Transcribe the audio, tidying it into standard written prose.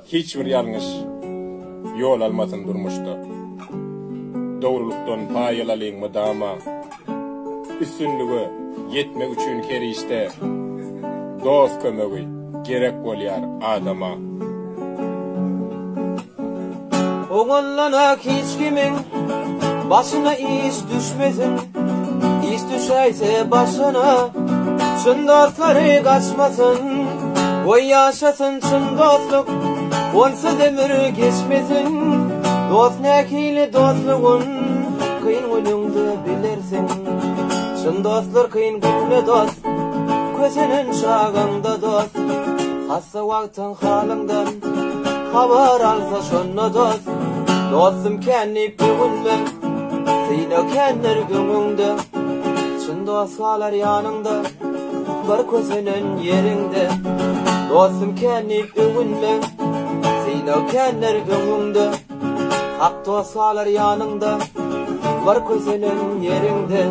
hiç bir yanlış yol almasın durmuştu. Doğruluktan payalalıyın mıdama, üstünlüğü yetmek üçün kerişte, dost kömögü gerek olyar adama. Oğullana hiç kimin başına iş düşmesin, iş düşeyse başına çın dostları kaçmasın. Oy yaşasın çın dostluk, olsa demir geçmesin. Dost nekili dostluğun kıyın gününde bilirsin. Çın dostlar kıyın günde dost, gözünün şağında dost. Hassa vaktin halından haber alsa şonna dost. Dostum kendip güvenme, seyno kendir gününde. Çın dostlar yanında, var gözünün yerinde. Dostum kendip güvenme, seyno kendir gününde. Hak dostlar yanında, var gözünün yerinde.